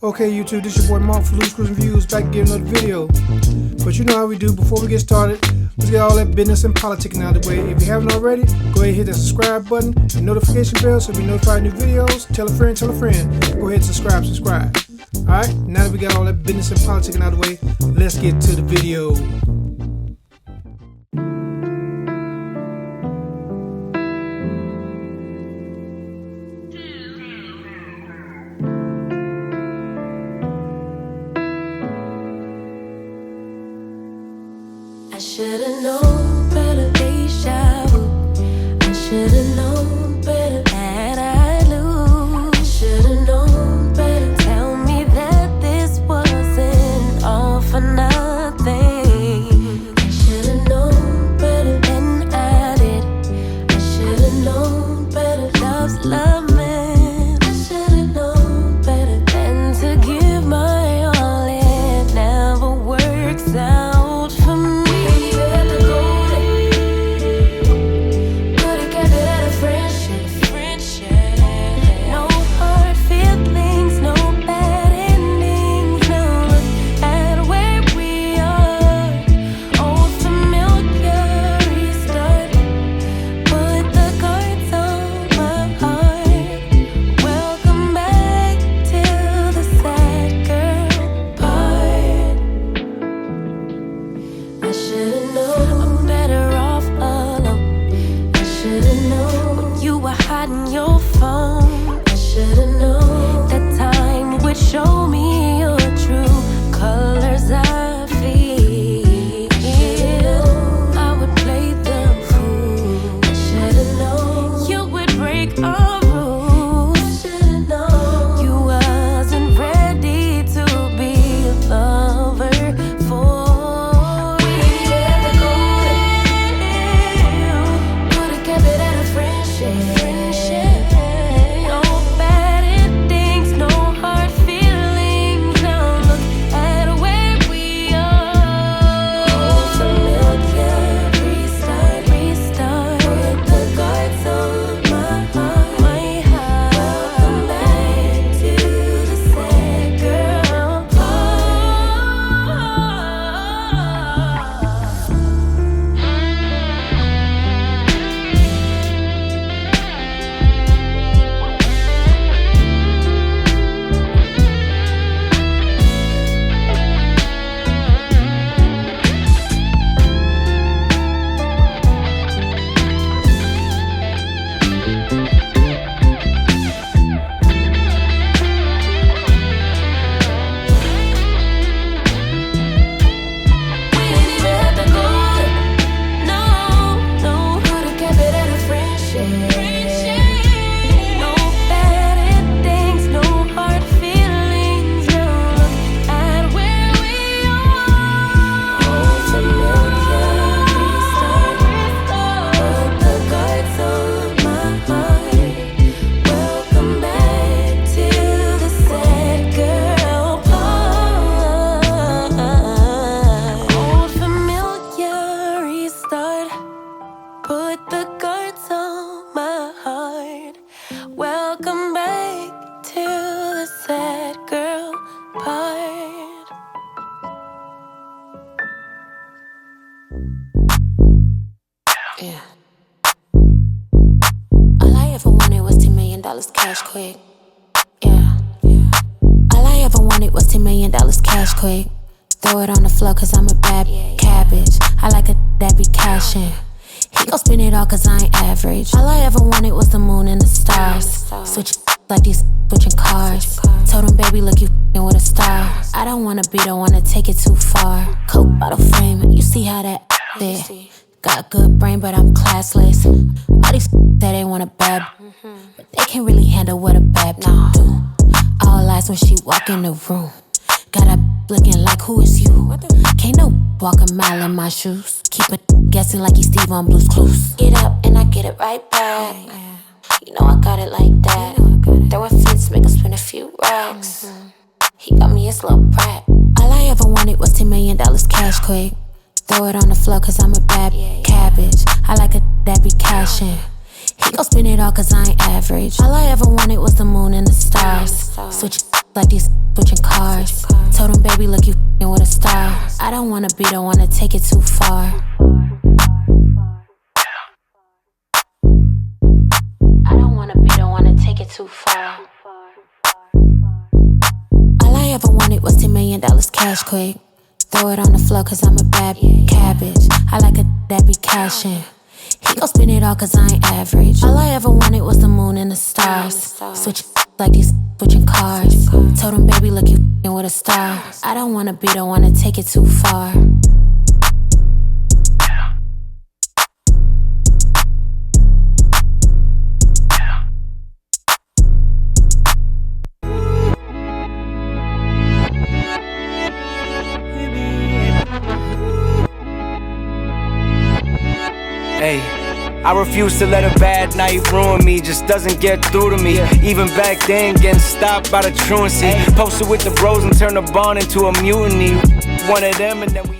Okay, YouTube, this is your boy Mark for LOOSESCREWZZANDVIEWS, back again another video. But you know how we do. Before we get started, let's get all that business and politicking out of the way. If you haven't already, go ahead and hit that subscribe button and notification bell so you'll be notified of new videos. Tell a friend, tell a friend. Go ahead and subscribe. Alright, now that we got all that business and politicking out of the way, let's get to the video. I should've known better, deja vu. I should've known better that I'd lose. I should've known better. Tell me that this wasn't all for nothing. I should've known better than I did. I should've known better. Love's love, man. I should've known better than to give my all. It never works out for me. Hiding your phone. I should've known that time would show me your true colors. I feel I would play the fool. I should've known you would break our rules. I should've known you wasn't ready to be a lover for. Could've kept it at a friendship. Welcome back to the sad girl part. Yeah. All I ever wanted was $10 million cash quick. Yeah. All I ever wanted was $10 million cash quick. Throw it on the floor cause I'm a bad cabbage. I like a that be cashing. He gon' spend it all cause I ain't average. All I ever wanted was the moon and the stars. Switch like these switching cars. Told him, baby, look, you f***ing with a star. I don't wanna be the one to take it too far. Coke bottle frame, you see how that fit. Got a good brain, but I'm classless. All these that they wanna bab, but they can't really handle what a bad do. All eyes when she walk in the room. Got a looking like, who is you? Can't no walk a mile in my shoes. Keep it guessing like he's Steve on Blue's Clues. Get up and I get it right back. You know I got it like that. Throwing fits, make him spend a few racks. He got me a slow brat. All I ever wanted was $10 million cash quick. Throw it on the floor cause I'm a bad cabbage. I like a that be cashing. He gon' spend it all cause I ain't average. All I ever wanted was the moon and the stars. Switch like these switching cars. Told him, baby, look, you f***ing with a star. I don't wanna be the one to take it too far. I don't wanna be the one to take it too far. All I ever wanted was $10 million cash quick. Throw it on the floor cause I'm a bad cabbage. I like a that be cashing. He gon' spend it all cause I ain't average. All I ever wanted was the moon and the stars. Switch like these switching cars. Told him, baby, look, you f***ing with a star. I don't wanna be the one to take it too far. Hey, I refuse to let a bad night ruin me, just doesn't get through to me. Even back then, getting stopped by the truancy. Posted with the bros and turned the bond into a mutiny. One of them and then we